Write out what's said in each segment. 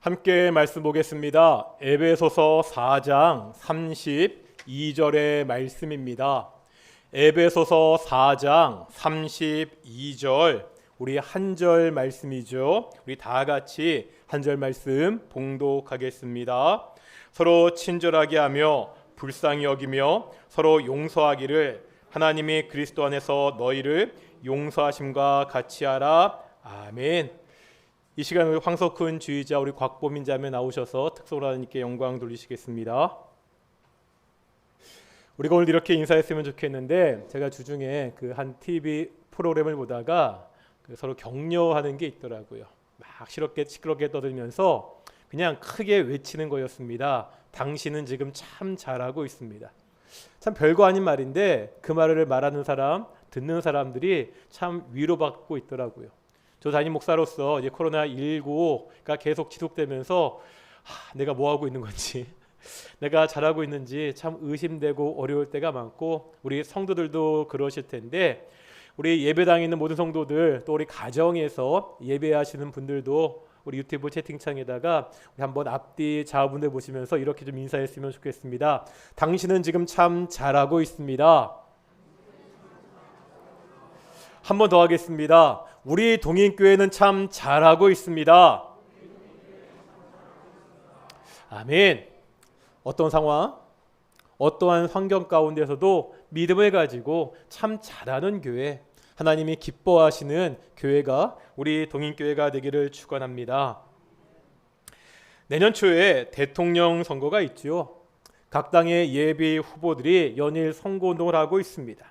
함께 말씀 보겠습니다. 에베소서 4장 32절의 말씀입니다. 에베소서 4장 32절, 우리 한 절 말씀이죠. 우리 다 같이 한 절 말씀 봉독하겠습니다. 서로 친절하게 하며 불쌍히 여기며 서로 용서하기를 하나님이 그리스도 안에서 너희를 용서하심과 같이 하라. 아멘. 이 시간 우리 황석훈 주의자 우리 곽보민 자매 나오셔서 특속으로 하나님께 영광 돌리시겠습니다. 우리가 오늘 이렇게 인사했으면 좋겠는데, 제가 주중에 그 한 TV 프로그램을 보다가 서로 격려하는 게 있더라고요. 막 시끄럽게 떠들면서 그냥 크게 외치는 거였습니다. 당신은 지금 참 잘하고 있습니다. 참 별거 아닌 말인데 그 말을 말하는 사람, 듣는 사람들이 참 위로받고 있더라고요. 저 담임 목사로서 이제 코로나19가 계속 지속되면서 내가 뭐 하고 있는 건지, 내가 잘하고 있는지 참 의심되고 어려울 때가 많고, 우리 성도들도 그러실 텐데, 우리 예배당에 있는 모든 성도들, 또 우리 가정에서 예배하시는 분들도 우리 유튜브 채팅창에다가 우리 한번 앞뒤 좌우분들 보시면서 이렇게 좀 인사했으면 좋겠습니다. 당신은 지금 참 잘하고 있습니다. 한 번 더 하겠습니다. 우리 동인교회는 참 잘하고 있습니다. 아멘. 어떤 상황, 어떠한 환경 가운데서도 믿음을 가지고 참 잘하는 교회, 하나님이 기뻐하시는 교회가 우리 동인교회가 되기를 축원합니다. 내년 초에 대통령 선거가 있죠. 각 당의 예비 후보들이 연일 선거운동을 하고 있습니다.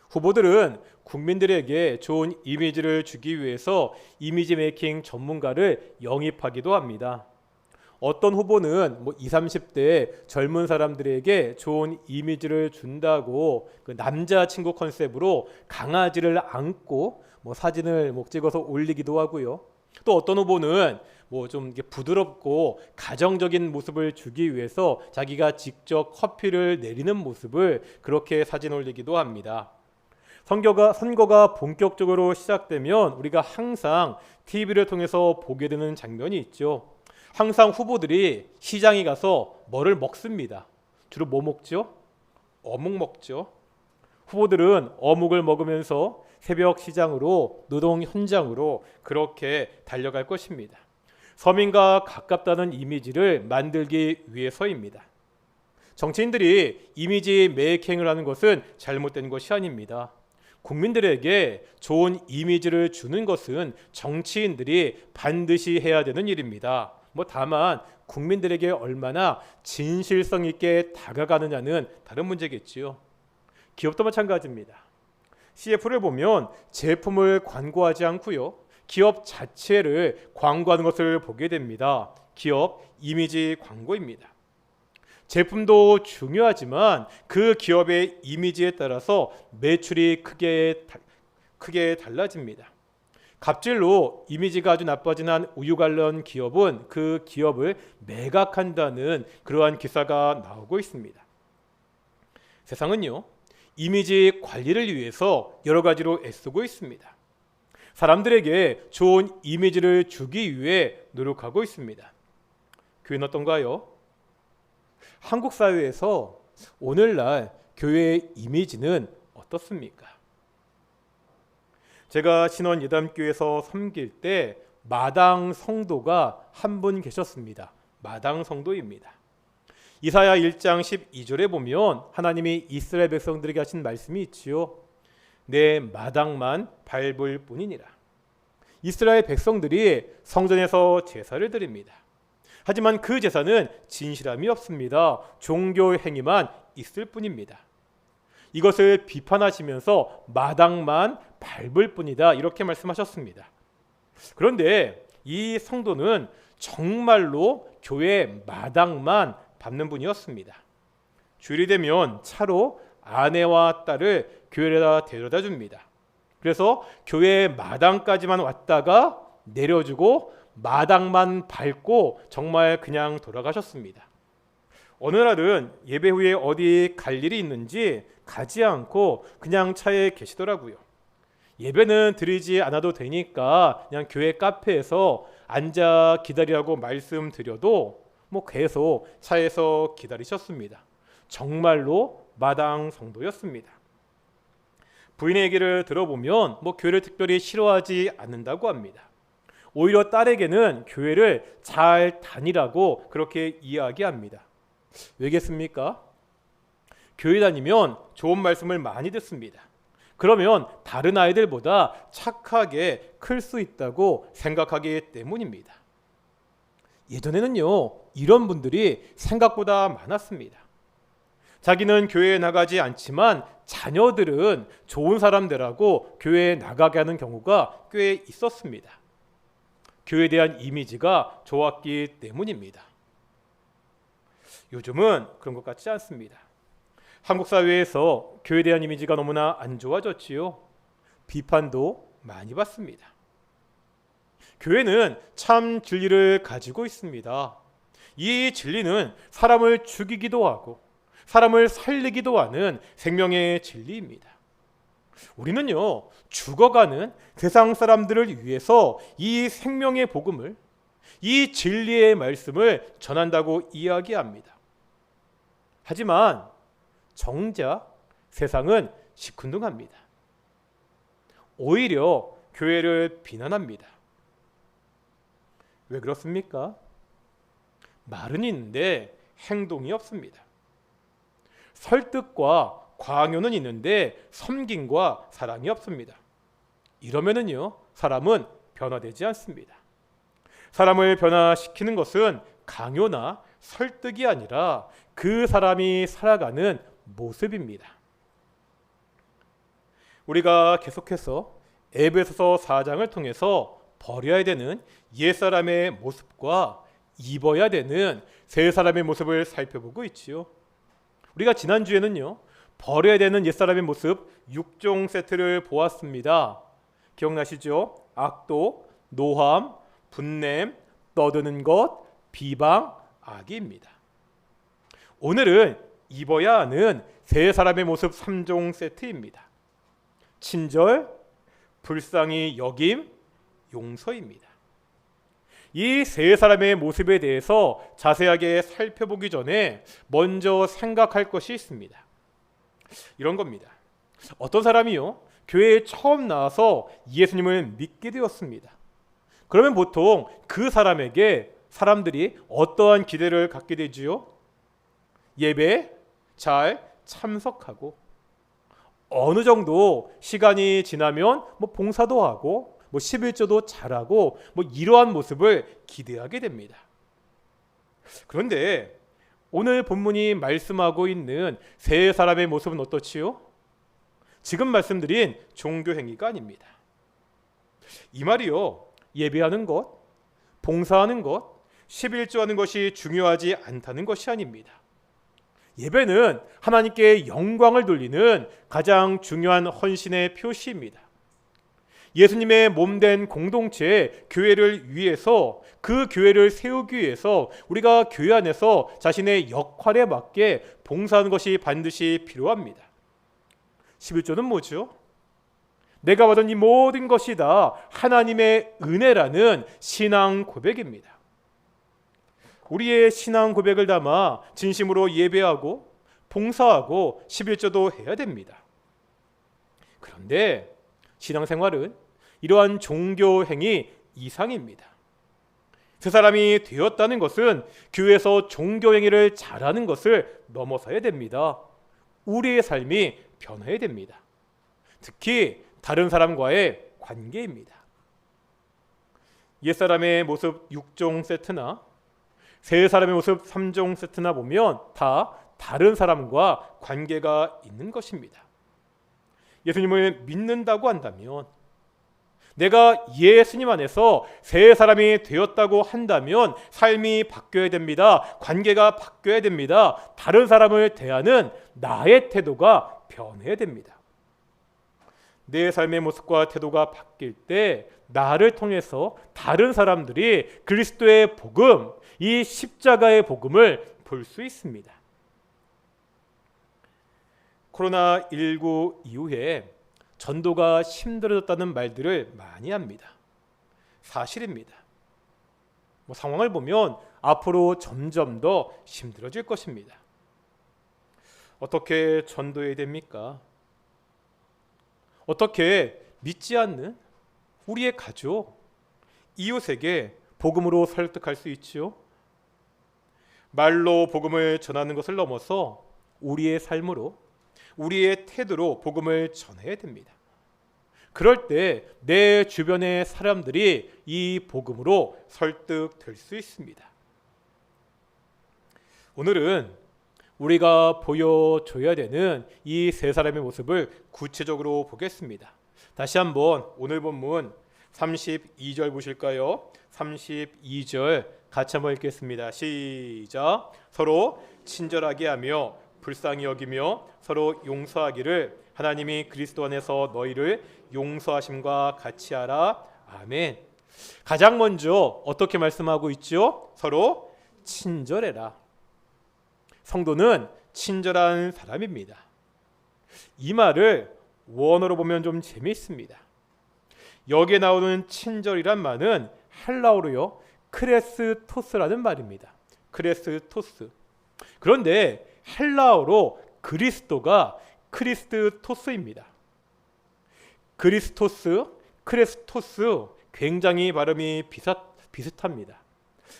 후보들은 국민들에게 좋은 이미지를 주기 위해서 이미지 메이킹 전문가를 영입하기도 합니다. 어떤 후보는 20, 30대 젊은 사람들에게 좋은 이미지를 준다고 그 남자친구 컨셉으로 강아지를 안고 사진을 찍어서 올리기도 하고요. 또 어떤 후보는 좀 부드럽고 가정적인 모습을 주기 위해서 자기가 직접 커피를 내리는 모습을 그렇게 사진 올리기도 합니다. 선거가 본격적으로 시작되면 우리가 항상 TV를 통해서 보게 되는 장면이 있죠. 항상 후보들이 시장에 가서 뭐를 먹습니다. 주로 뭐 먹죠? 어묵 먹죠. 후보들은 어묵을 먹으면서 새벽 시장으로, 노동 현장으로 그렇게 달려갈 것입니다. 서민과 가깝다는 이미지를 만들기 위해서입니다. 정치인들이 이미지 메이킹을 하는 것은 잘못된 것이 아닙니다. 국민들에게 좋은 이미지를 주는 것은 정치인들이 반드시 해야 되는 일입니다. 다만 국민들에게 얼마나 진실성 있게 다가가느냐는 다른 문제겠지요. 기업도 마찬가지입니다. CF를 보면 제품을 광고하지 않고요, 기업 자체를 광고하는 것을 보게 됩니다. 기업 이미지 광고입니다. 제품도 중요하지만 그 기업의 이미지에 따라서 매출이 크게 달라집니다. 갑질로 이미지가 아주 나빠진 우유 관련 기업은 그 기업을 매각한다는 그러한 기사가 나오고 있습니다. 세상은요, 이미지 관리를 위해서 여러 가지로 애쓰고 있습니다. 사람들에게 좋은 이미지를 주기 위해 노력하고 있습니다. 교회는 어떤가요? 한국 사회에서 오늘날 교회의 이미지는 어떻습니까? 제가 신원 예담교회에서 섬길 때 마당 성도가 한 분 계셨습니다. 마당 성도입니다. 이사야 1장 12절에 보면 하나님이 이스라엘 백성들에게 하신 말씀이 있지요. 내 마당만 밟을 뿐이니라. 이스라엘 백성들이 성전에서 제사를 드립니다. 하지만 그 제사는 진실함이 없습니다. 종교 행위만 있을 뿐입니다. 이것을 비판하시면서 마당만 밟을 뿐이다, 이렇게 말씀하셨습니다. 그런데 이 성도는 정말로 교회 마당만 밟는 분이었습니다. 주일이 되면 차로 아내와 딸을 교회에다 데려다 줍니다. 그래서 교회 마당까지만 왔다가 내려주고 마당만 밟고 정말 그냥 돌아가셨습니다. 어느 날은 예배 후에 어디 갈 일이 있는지 가지 않고 그냥 차에 계시더라고요. 예배는 드리지 않아도 되니까 그냥 교회 카페에서 앉아 기다리라고 말씀드려도 계속 차에서 기다리셨습니다. 정말로 마당 성도였습니다. 부인의 얘기를 들어보면 교회를 특별히 싫어하지 않는다고 합니다. 오히려 딸에게는 교회를 잘 다니라고 그렇게 이야기합니다. 왜겠습니까? 교회 다니면 좋은 말씀을 많이 듣습니다. 그러면 다른 아이들보다 착하게 클 수 있다고 생각하기 때문입니다. 예전에는요, 이런 분들이 생각보다 많았습니다. 자기는 교회에 나가지 않지만 자녀들은 좋은 사람들하고 교회에 나가게 하는 경우가 꽤 있었습니다. 교회에 대한 이미지가 좋았기 때문입니다. 요즘은 그런 것 같지 않습니다. 한국 사회에서 교회에 대한 이미지가 너무나 안 좋아졌지요. 비판도 많이 받습니다. 교회는 참 진리를 가지고 있습니다. 이 진리는 사람을 죽이기도 하고 사람을 살리기도 하는 생명의 진리입니다. 우리는요, 죽어가는 세상 사람들을 위해서 이 생명의 복음을, 이 진리의 말씀을 전한다고 이야기합니다. 하지만 정작 세상은 시큰둥합니다. 오히려 교회를 비난합니다. 왜 그렇습니까? 말은 있는데 행동이 없습니다. 설득과 광요는 있는데 섬김과 사랑이 없습니다. 이러면은요, 사람은 변화되지 않습니다. 사람을 변화시키는 것은 강요나 설득이 아니라 그 사람이 살아가는 모습입니다. 우리가 계속해서 에베소서 4장을 통해서 버려야 되는 옛사람의 모습과 입어야 되는 새 사람의 모습을 살펴보고 있지요. 우리가 지난주에는요, 버려야 되는 옛사람의 모습 6종 세트를 보았습니다. 기억나시죠? 악독, 노함, 분냄, 떠드는 것, 비방, 악의입니다. 오늘은 입어야 하는 새 사람의 모습 3종 세트입니다. 친절, 불쌍히 여김, 용서입니다. 이 세 사람의 모습에 대해서 자세하게 살펴보기 전에 먼저 생각할 것이 있습니다. 이런 겁니다. 어떤 사람이요, 교회에 처음 나와서 예수님을 믿게 되었습니다. 그러면 보통 그 사람에게 사람들이 어떠한 기대를 갖게 되지요? 예배 잘 참석하고 어느 정도 시간이 지나면 봉사도 하고 11조도 잘하고 이러한 모습을 기대하게 됩니다. 그런데 오늘 본문이 말씀하고 있는 세 사람의 모습은 어떻지요? 지금 말씀드린 종교 행위가 아닙니다. 이 말이요, 예배하는 것, 봉사하는 것, 11조하는 것이 중요하지 않다는 것이 아닙니다. 예배는 하나님께 영광을 돌리는 가장 중요한 헌신의 표시입니다. 예수님의 몸된 공동체 교회를 위해서, 그 교회를 세우기 위해서 우리가 교회 안에서 자신의 역할에 맞게 봉사하는 것이 반드시 필요합니다. 11조는 뭐죠? 내가 받은 이 모든 것이 다 하나님의 은혜라는 신앙 고백입니다. 우리의 신앙 고백을 담아 진심으로 예배하고 봉사하고 11조도 해야 됩니다. 그런데 신앙생활은 이러한 종교 행위 이상입니다. 그 사람이 되었다는 것은 교회에서 종교 행위를 잘하는 것을 넘어서야 됩니다. 우리의 삶이 변해야 됩니다. 특히 다른 사람과의 관계입니다. 옛사람의 모습 6종 세트나 새 사람의 모습 3종 세트나 보면 다 다른 사람과 관계가 있는 것입니다. 예수님을 믿는다고 한다면, 내가 예수님 안에서 새 사람이 되었다고 한다면 삶이 바뀌어야 됩니다. 관계가 바뀌어야 됩니다. 다른 사람을 대하는 나의 태도가 변해야 됩니다. 내 삶의 모습과 태도가 바뀔 때 나를 통해서 다른 사람들이 그리스도의 복음, 이 십자가의 복음을 볼 수 있습니다. 코로나19 이후에 전도가 힘들어졌다는 말들을 많이 합니다. 사실입니다. 상황을 보면 앞으로 점점 더 힘들어질 것입니다. 어떻게 전도해야 됩니까? 어떻게 믿지 않는 우리의 가족, 이웃에게 복음으로 설득할 수 있지요? 말로 복음을 전하는 것을 넘어서 우리의 삶으로, 우리의 태도로 복음을 전해야 됩니다. 그럴 때 내 주변의 사람들이 이 복음으로 설득될 수 있습니다. 오늘은 우리가 보여줘야 되는 이 세 사람의 모습을 구체적으로 보겠습니다. 다시 한번 오늘 본문 32절 보실까요? 32절 같이 한번 읽겠습니다. 시작. 서로 친절하게 하며 불쌍히 여기며 서로 용서하기를 하나님이 그리스도 안에서 너희를 용서하심과 같이 하라. 아멘. 가장 먼저 어떻게 말씀하고 있죠? 서로 친절해라. 성도는 친절한 사람입니다. 이 말을 원어로 보면 좀 재미있습니다. 여기에 나오는 친절이란 말은 헬라어로요, 크레스토스라는 말입니다. 크레스토스. 그런데 헬라어로 그리스도가 크리스토스입니다. 그리스토스, 크레스토스 굉장히 발음이 비슷합니다.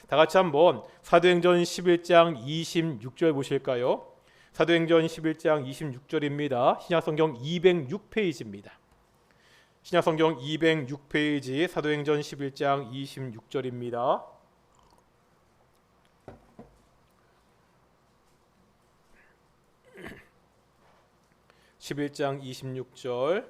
다 같이 한번 사도행전 11장 26절 보실까요? 사도행전 11장 26절입니다. 신약성경 206페이지입니다. 신약성경 206페이지 사도행전 11장 26절입니다. (11장 26절)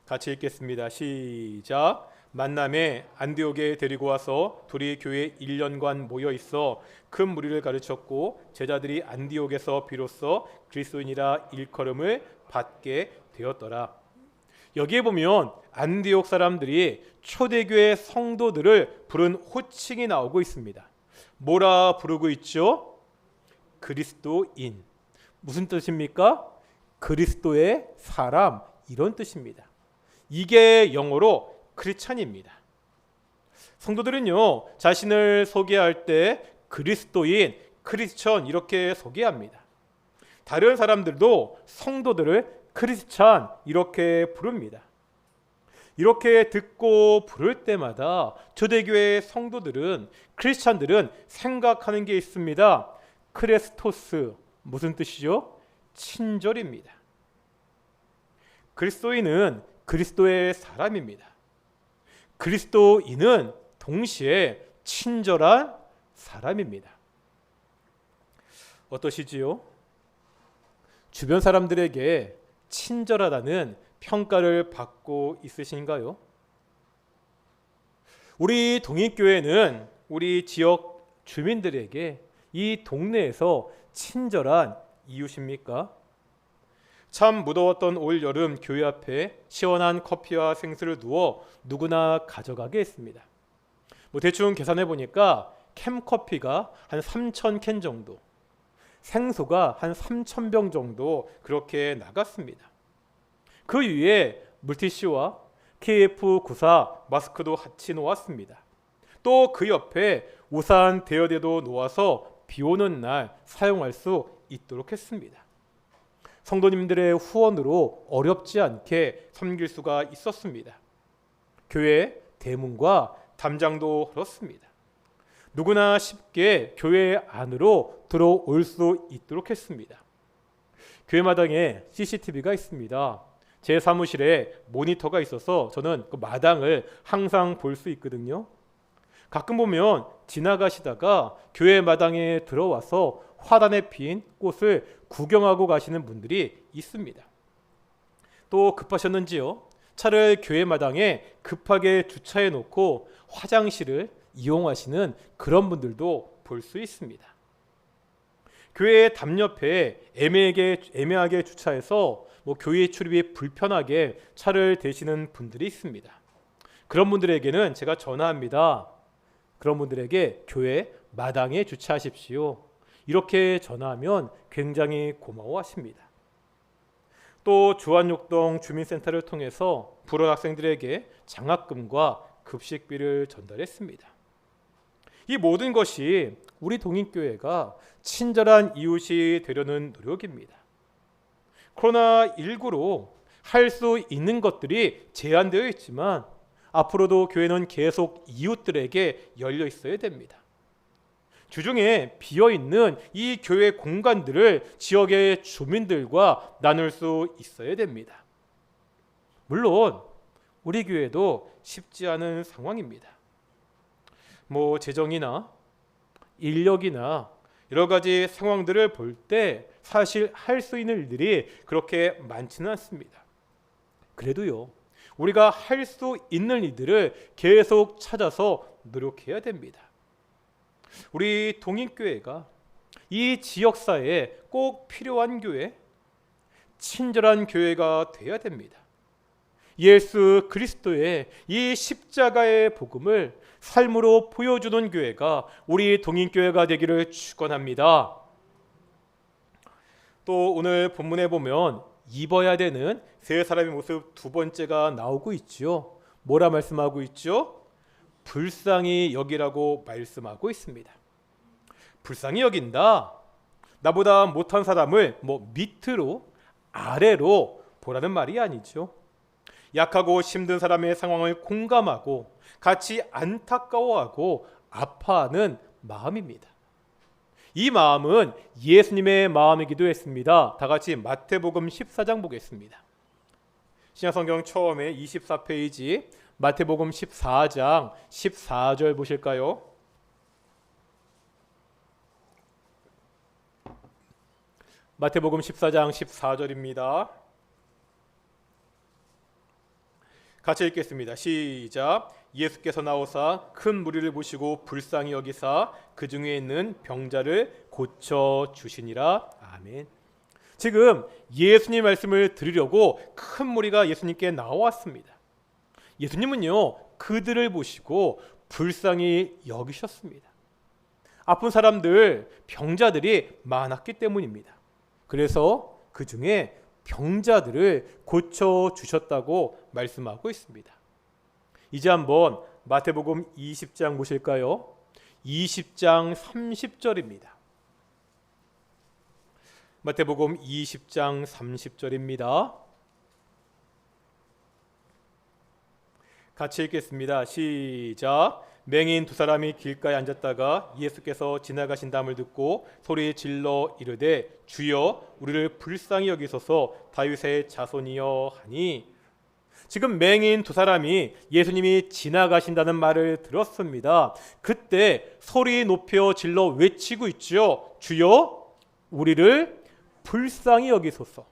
같이 읽겠습니다. 시작. 만남에 안디옥에 데리고 와서 둘이 교회 1년간 모여 있어 큰 무리를 가르쳤고 제자들이 안디옥에서 비로소 그리스도인이라 일컬음을 받게 되었더라. 여기에 보면 안디옥 사람들이 초대교회 성도들을 부른 호칭이 나오고 있습니다. 뭐라 부르고 있죠? 그리스도인. 무슨 뜻입니까? 그리스도의 사람, 이런 뜻입니다. 이게 영어로 크리스찬입니다. 성도들은요, 자신을 소개할 때 그리스도인, 크리스천 이렇게 소개합니다. 다른 사람들도 성도들을 크리스찬 이렇게 부릅니다. 이렇게 듣고 부를 때마다 초대교회 성도들은, 크리스찬들은 생각하는 게 있습니다. 크레스토스, 무슨 뜻이죠? 친절입니다. 그리스도인은 그리스도의 사람입니다. 그리스도인은 동시에 친절한 사람입니다. 어떠시지요? 주변 사람들에게 친절하다는 평가를 받고 있으신가요? 우리 동익교회는 우리 지역 주민들에게 이 동네에서 친절한 이웃입니까? 참 무더웠던 올 여름 교회 앞에 시원한 커피와 생수를 두어 누구나 가져가게 했습니다. 대충 계산해 보니까 캠커피가 한 3,000캔 정도, 생수가 한 3,000병 정도 그렇게 나갔습니다. 그 위에 물티슈와 KF94 마스크도 같이 놓았습니다. 또 그 옆에 우산 대여대도 놓아서 비 오는 날 사용할 수 있도록 했습니다. 성도님들의 후원으로 어렵지 않게 섬길 수가 있었습니다. 교회 대문과 담장도 그렇습니다. 누구나 쉽게 교회 안으로 들어올 수 있도록 했습니다. 교회 마당에 CCTV가 있습니다. 제 사무실에 모니터가 있어서 저는 그 마당을 항상 볼 수 있거든요. 가끔 보면 지나가시다가 교회 마당에 들어와서 화단에 핀 꽃을 구경하고 가시는 분들이 있습니다. 또 급하셨는지요? 차를 교회 마당에 급하게 주차해 놓고 화장실을 이용하시는 그런 분들도 볼 수 있습니다. 교회 담 옆에 애매하게 주차해서 교회 출입이 불편하게 차를 대시는 분들이 있습니다. 그런 분들에게는 제가 전화합니다. 그런 분들에게 교회 마당에 주차하십시오. 이렇게 전화하면 굉장히 고마워하십니다. 또 주안육동 주민센터를 통해서 불원 학생들에게 장학금과 급식비를 전달했습니다. 이 모든 것이 우리 동인교회가 친절한 이웃이 되려는 노력입니다. 코로나19로 할 수 있는 것들이 제한되어 있지만 앞으로도 교회는 계속 이웃들에게 열려 있어야 됩니다. 주중에 비어있는 이 교회 공간들을 지역의 주민들과 나눌 수 있어야 됩니다. 물론 우리 교회도 쉽지 않은 상황입니다. 재정이나 인력이나 여러 가지 상황들을 볼 때 사실 할 수 있는 일들이 그렇게 많지는 않습니다. 그래도요, 우리가 할 수 있는 일들을 계속 찾아서 노력해야 됩니다. 우리 동인교회가 이 지역사회에 꼭 필요한 교회, 친절한 교회가 되어야 됩니다. 예수 그리스도의 이 십자가의 복음을 삶으로 보여주는 교회가 우리 동인교회가 되기를 축원합니다. 또 오늘 본문에 보면 입어야 되는 세 사람의 모습 두 번째가 나오고 있죠. 뭐라 말씀하고 있죠? 불쌍히 여기라고 말씀하고 있습니다. 불쌍히 여긴다. 나보다 못한 사람을 밑으로 아래로 보라는 말이 아니죠. 약하고 힘든 사람의 상황을 공감하고 같이 안타까워하고 아파하는 마음입니다. 이 마음은 예수님의 마음이기도 했습니다. 다 같이 마태복음 14장 보겠습니다. 신약성경 처음에 24페이지 마태복음 14장 14절 보실까요? 마태복음 14장 14절입니다. 같이 읽겠습니다. 시작. 예수께서 나오사 큰 무리를 보시고 불쌍히 여기사 그 중에 있는 병자를 고쳐 주시니라. 아멘. 지금 예수님 말씀을 들으려고 큰 무리가 예수님께 나왔습니다. 예수님은요, 그들을 보시고 불쌍히 여기셨습니다. 아픈 사람들, 병자들이 많았기 때문입니다. 그래서 그 중에 병자들을 고쳐 주셨다고 말씀하고 있습니다. 이제 한번 마태복음 20장 보실까요? 20장 30절입니다. 마태복음 20장 30절입니다. 같이 읽겠습니다. 시작. 맹인 두 사람이 길가에 앉았다가 예수께서 지나가신 담을 듣고 소리 질러 이르되 주여 우리를 불쌍히 여기소서 다윗의 자손이여 하니. 지금 맹인 두 사람이 예수님이 지나가신다는 말을 들었습니다. 그때 소리 높여 질러 외치고 있죠. 주여 우리를 불쌍히 여기소서.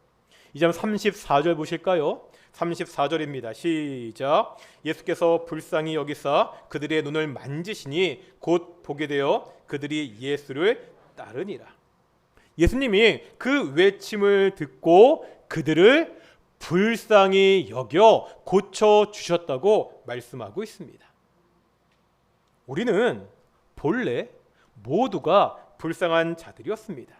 이제 34절 보실까요? 34절입니다. 시작. 예수께서 불쌍히 여기사 그들의 눈을 만지시니 곧 보게 되어 그들이 예수를 따르니라. 예수님이 그 외침을 듣고 그들을 불쌍히 여겨 고쳐 주셨다고 말씀하고 있습니다. 우리는 본래 모두가 불쌍한 자들이었습니다.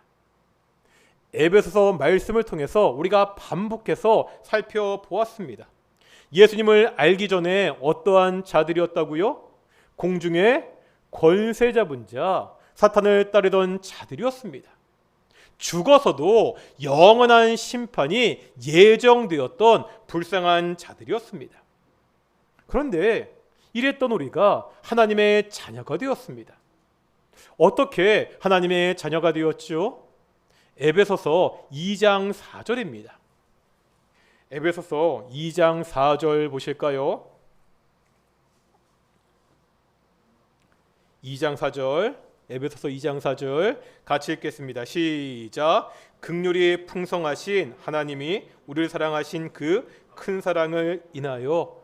에베소서 말씀을 통해서 우리가 반복해서 살펴보았습니다. 예수님을 알기 전에 어떠한 자들이었다고요? 공중의 권세 잡은 자, 사탄을 따르던 자들이었습니다. 죽어서도 영원한 심판이 예정되었던 불쌍한 자들이었습니다. 그런데 이랬던 우리가 하나님의 자녀가 되었습니다. 어떻게 하나님의 자녀가 되었죠? 에베소서 2장 4절입니다. 에베소서 2장 4절 보실까요? 2장 4절, 에베소서 2장 4절 같이 읽겠습니다. 시작. 긍휼이 풍성하신 하나님이 우리를 사랑하신 그 큰 사랑을 인하여.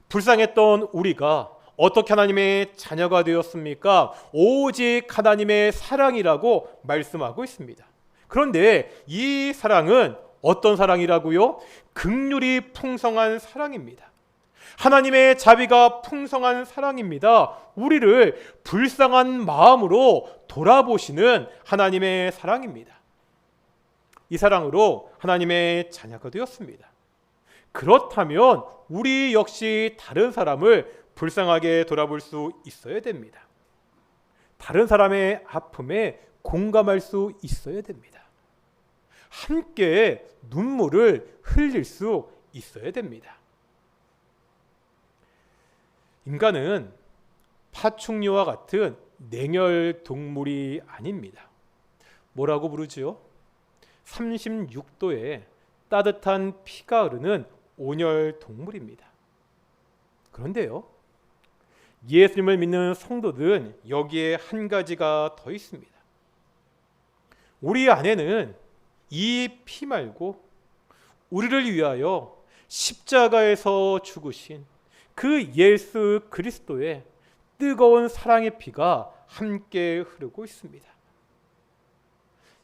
불쌍했던 우리가 어떻게 하나님의 자녀가 되었습니까? 오직 하나님의 사랑이라고 말씀하고 있습니다. 그런데 이 사랑은 어떤 사랑이라고요? 긍휼이 풍성한 사랑입니다. 하나님의 자비가 풍성한 사랑입니다. 우리를 불쌍한 마음으로 돌아보시는 하나님의 사랑입니다. 이 사랑으로 하나님의 자녀가 되었습니다. 그렇다면 우리 역시 다른 사람을 불쌍하게 돌아볼 수 있어야 됩니다. 다른 사람의 아픔에 공감할 수 있어야 됩니다. 함께 눈물을 흘릴 수 있어야 됩니다. 인간은 파충류와 같은 냉혈 동물이 아닙니다. 뭐라고 부르지요? 36도에 따뜻한 피가 흐르는 온혈 동물입니다. 그런데요, 예수님을 믿는 성도들은 여기에 한 가지가 더 있습니다. 우리 안에는 이 피 말고 우리를 위하여 십자가에서 죽으신 그 예수 그리스도의 뜨거운 사랑의 피가 함께 흐르고 있습니다.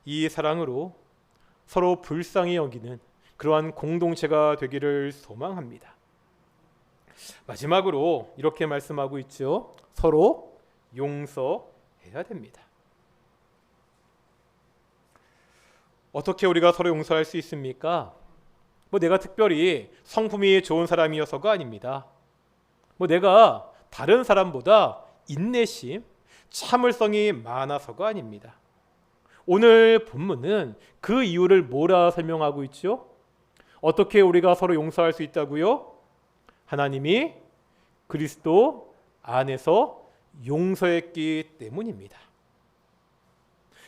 이 사랑으로 서로 불쌍히 여기는 그러한 공동체가 되기를 소망합니다. 마지막으로 이렇게 말씀하고 있죠. 서로 용서해야 됩니다. 어떻게 우리가 서로 용서할 수 있습니까? 내가 특별히 성품이 좋은 사람이어서가 아닙니다. 내가 다른 사람보다 인내심, 참을성이 많아서가 아닙니다. 오늘 본문은 그 이유를 뭐라 설명하고 있죠? 어떻게 우리가 서로 용서할 수 있다고요? 하나님이 그리스도 안에서 용서했기 때문입니다.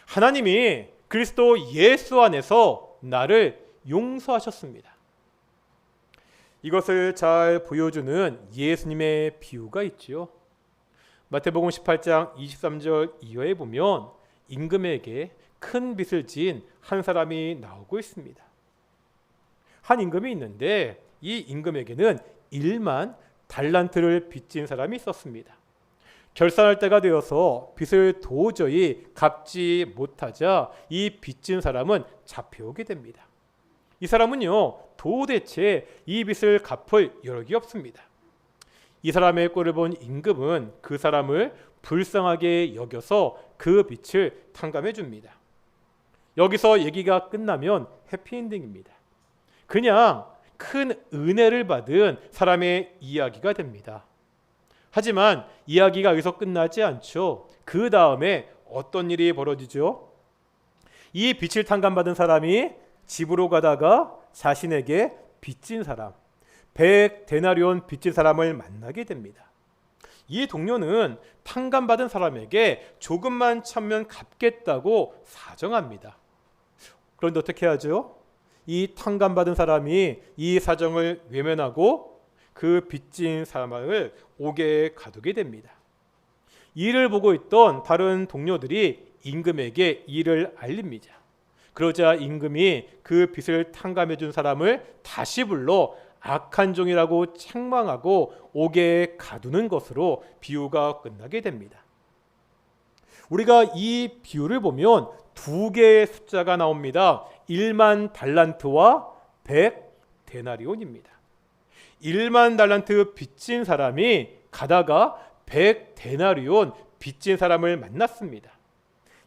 하나님이 그리스도 예수 안에서 나를 용서하셨습니다. 이것을 잘 보여주는 예수님의 비유가 있지요. 마태복음 18장 23절 이하에 보면 임금에게 큰 빚을 지은 한 사람이 나오고 있습니다. 한 임금이 있는데 이 임금에게는 1만 달란트를 빚진 사람이 있었습니다. 결산할 때가 되어서 빚을 도저히 갚지 못하자 이 빚진 사람은 잡혀오게 됩니다. 이 사람은요, 도대체 이 빚을 갚을 여력이 없습니다. 이 사람의 꼴을 본 임금은 그 사람을 불쌍하게 여겨서 그 빚을 탕감해 줍니다. 여기서 얘기가 끝나면 해피엔딩입니다. 그냥 큰 은혜를 받은 사람의 이야기가 됩니다. 하지만 이야기가 여기서 끝나지 않죠. 그 다음에 어떤 일이 벌어지죠? 이 빚을 탕감받은 사람이 집으로 가다가 자신에게 빚진 사람, 100데나리온 빚진 사람을 만나게 됩니다. 이 동료는 탕감받은 사람에게 조금만 참으면 갚겠다고 사정합니다. 그런데 어떻게 하죠? 이 탕감받은 사람이 이 사정을 외면하고 그 빚진 사람을 옥에 가두게 됩니다. 이를 보고 있던 다른 동료들이 임금에게 이를 알립니다. 그러자 임금이 그 빚을 탕감해 준 사람을 다시 불러 악한 종이라고 책망하고 옥에 가두는 것으로 비유가 끝나게 됩니다. 우리가 이 비유를 보면 두 개의 숫자가 나옵니다. 1만 달란트와 100데나리온입니다. 1만 달란트 빚진 사람이 가다가 100데나리온 빚진 사람을 만났습니다.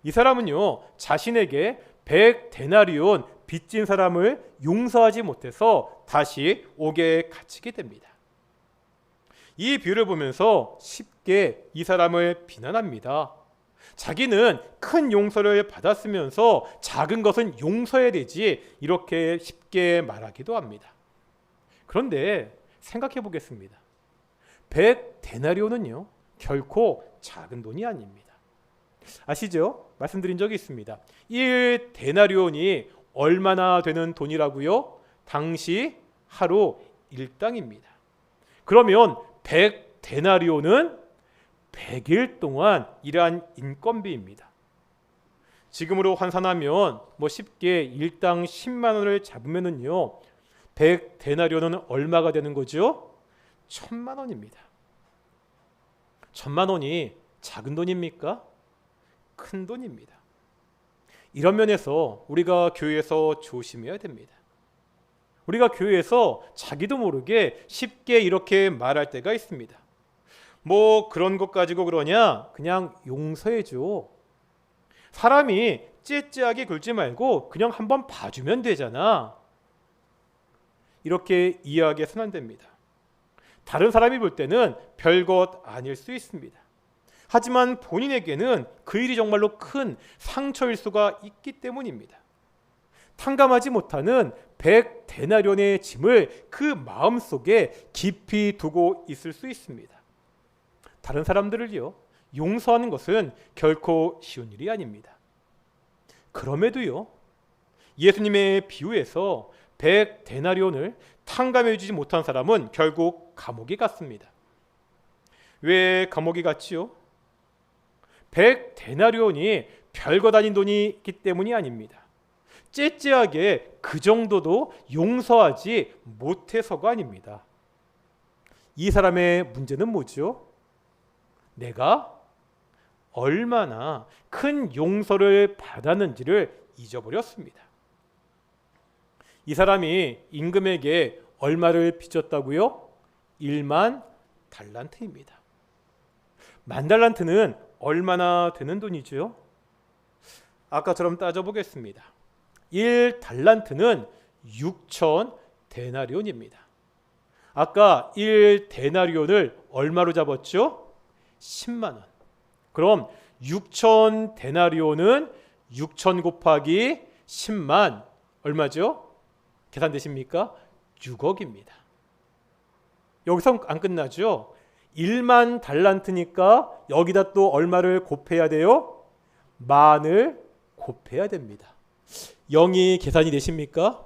이 사람은요, 자신에게 100데나리온 빚진 사람을 용서하지 못해서 다시 옥에 갇히게 됩니다. 이 비유를 보면서 쉽게 이 사람을 비난합니다. 자기는 큰 용서를 받았으면서 작은 것은 용서해야 되지, 이렇게 쉽게 말하기도 합니다. 그런데 생각해 보겠습니다. 100데나리온은요, 결코 작은 돈이 아닙니다. 아시죠? 말씀드린 적이 있습니다. 1데나리온이 얼마나 되는 돈이라고요? 당시 하루 1당입니다. 그러면 100데나리온은 100일 동안 일한 인건비입니다. 지금으로 환산하면 쉽게 일당 10만 원을 잡으면은요, 100데나리온은 얼마가 되는 거죠? 1000만 원입니다. 1000만 원이 작은 돈입니까? 큰 돈입니다. 이런 면에서 우리가 교회에서 조심해야 됩니다. 우리가 교회에서 자기도 모르게 쉽게 이렇게 말할 때가 있습니다. 그런 것 가지고 그러냐? 그냥 용서해줘. 사람이 째째하게 굴지 말고 그냥 한번 봐주면 되잖아. 이렇게 이해하기에는 안 됩니다. 다른 사람이 볼 때는 별것 아닐 수 있습니다. 하지만 본인에게는 그 일이 정말로 큰 상처일 수가 있기 때문입니다. 탕감하지 못하는 100데나리온의 짐을 그 마음속에 깊이 두고 있을 수 있습니다. 다른 사람들을요, 용서하는 것은 결코 쉬운 일이 아닙니다. 그럼에도요, 예수님의 비유에서 100데나리온을 탕감해 주지 못한 사람은 결국 감옥에 갔습니다. 왜 감옥에 갔지요? 100데나리온이 별것 아닌 돈이기 때문이 아닙니다. 째째하게 그 정도도 용서하지 못해서가 아닙니다. 이 사람의 문제는 뭐죠? 내가 얼마나 큰 용서를 받았는지를 잊어버렸습니다. 이 사람이 임금에게 얼마를 빚졌다고요? 1만 달란트입니다. 10,000달란트는 얼마나 되는 돈이죠? 아까처럼 따져보겠습니다. 1달란트는 6,000데나리온입니다. 아까 1데나리온을 얼마로 잡았죠? 10만 원. 그럼 6,000데나리온은 6,000 곱하기 10만 얼마죠? 계산되십니까? 6억입니다. 여기서 안 끝나죠? 1만 달란트니까 여기다 또 얼마를 곱해야 돼요? 만을 곱해야 됩니다. 0이 계산이 되십니까?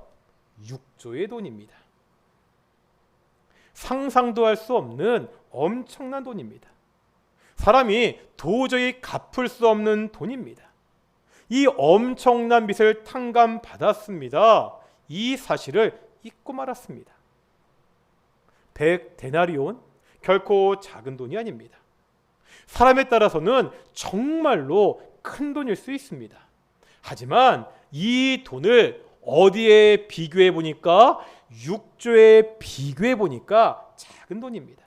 6조의 돈입니다. 상상도 할 수 없는 엄청난 돈입니다. 사람이 도저히 갚을 수 없는 돈입니다. 이 엄청난 빚을 탕감받았습니다. 이 사실을 잊고 말았습니다. 100데나리온 결코 작은 돈이 아닙니다. 사람에 따라서는 정말로 큰 돈일 수 있습니다. 하지만 이 돈을 어디에 비교해 보니까 6조에 비교해 보니까 작은 돈입니다.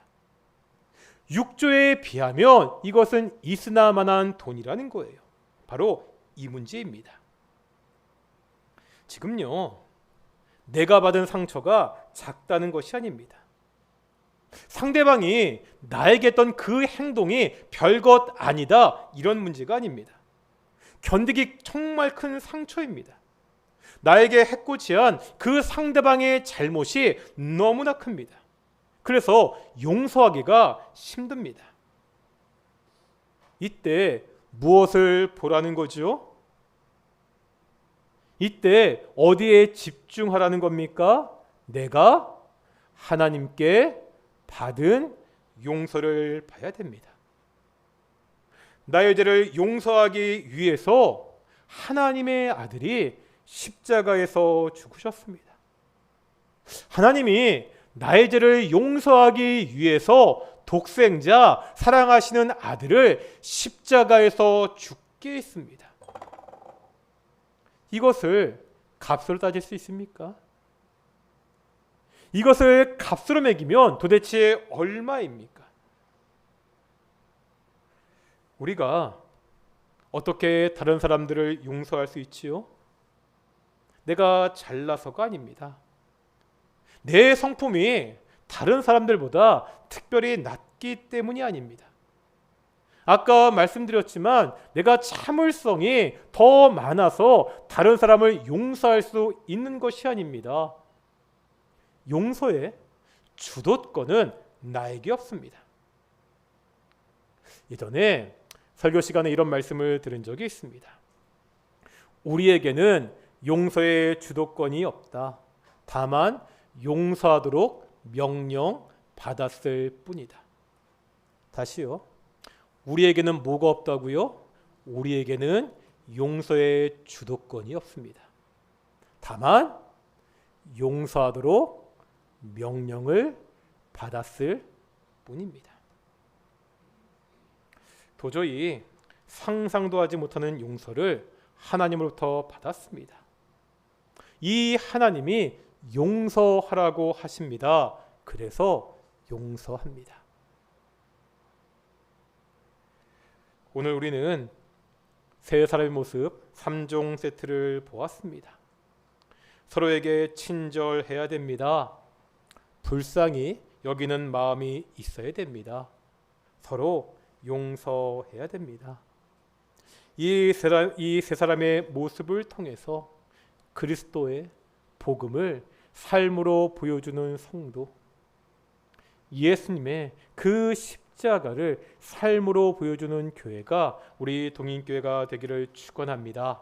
6조에 비하면 이것은 있으나마나한 돈이라는 거예요. 바로 이 문제입니다. 지금요, 내가 받은 상처가 작다는 것이 아닙니다. 상대방이 나에게 했던 그 행동이 별것 아니다, 이런 문제가 아닙니다. 견디기 정말 큰 상처입니다. 나에게 해코지한 그 상대방의 잘못이 너무나 큽니다. 그래서 용서하기가 힘듭니다. 이때 무엇을 보라는 거죠? 이때 어디에 집중하라는 겁니까? 내가 하나님께 받은 용서를 봐야 됩니다. 나의 죄를 용서하기 위해서 하나님의 아들이 십자가에서 죽으셨습니다. 하나님이 나의 죄를 용서하기 위해서 독생자 사랑하시는 아들을 십자가에서 죽게 했습니다. 이것을 값으로 따질 수 있습니까? 이것을 값으로 매기면 도대체 얼마입니까? 우리가 어떻게 다른 사람들을 용서할 수 있지요? 내가 잘나서가 아닙니다. 내 성품이 다른 사람들보다 특별히 낮기 때문이 아닙니다. 아까 말씀드렸지만 내가 참을성이 더 많아서 다른 사람을 용서할 수 있는 것이 아닙니다. 용서의 주도권은 나에게 없습니다. 예전에 설교 시간에 이런 말씀을 들은 적이 있습니다. 우리에게는 용서의 주도권이 없다. 다만 용서하도록 명령 받았을 뿐이다. 다시요. 우리에게는 뭐가 없다고요? 우리에게는 용서의 주도권이 없습니다. 다만 용서하도록 명령을 받았을 뿐입니다. 도저히 상상도 하지 못하는 용서를 하나님으로부터 받았습니다. 이 하나님이 용서하라고 하십니다. 그래서 용서합니다. 오늘 우리는 세 사람의 모습 3종 세트를 보았습니다. 서로에게 친절해야 됩니다. 불쌍히 여기는 마음이 있어야 됩니다. 서로 용서해야 됩니다. 이 세 사람의 모습을 통해서 그리스도의 복음을 삶으로 보여주는 성도, 예수님의 그 십자가를 삶으로 보여주는 교회가 우리 동인교회가 되기를 축원합니다.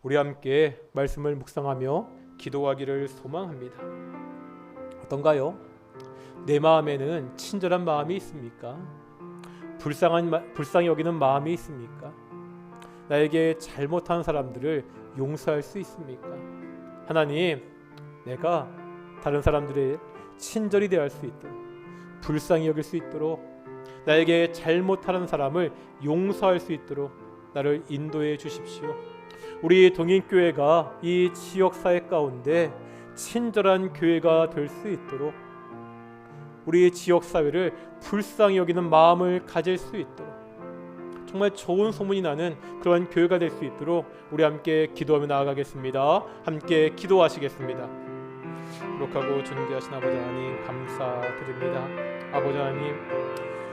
우리 함께 말씀을 묵상하며 기도하기를 소망합니다. 어떤가요? 내 마음에는 친절한 마음이 있습니까? 불쌍히 여기는 마음이 있습니까? 나에게 잘못한 사람들을 용서할 수 있습니까? 하나님, 내가 다른 사람들의 친절히 대할 수 있도록, 불쌍히 여길 수 있도록, 나에게 잘못하는 사람을 용서할 수 있도록 나를 인도해 주십시오. 우리 동인교회가 이 지역사회 가운데 친절한 교회가 될 수 있도록, 우리 지역사회를 불쌍히 여기는 마음을 가질 수 있도록, 정말 좋은 소문이 나는 그런 교회가 될 수 있도록 우리 함께 기도하며 나아가겠습니다. 함께 기도하시겠습니다. 거룩하고 존귀하신 아버지 하나님, 감사드립니다. 아버지 하나님,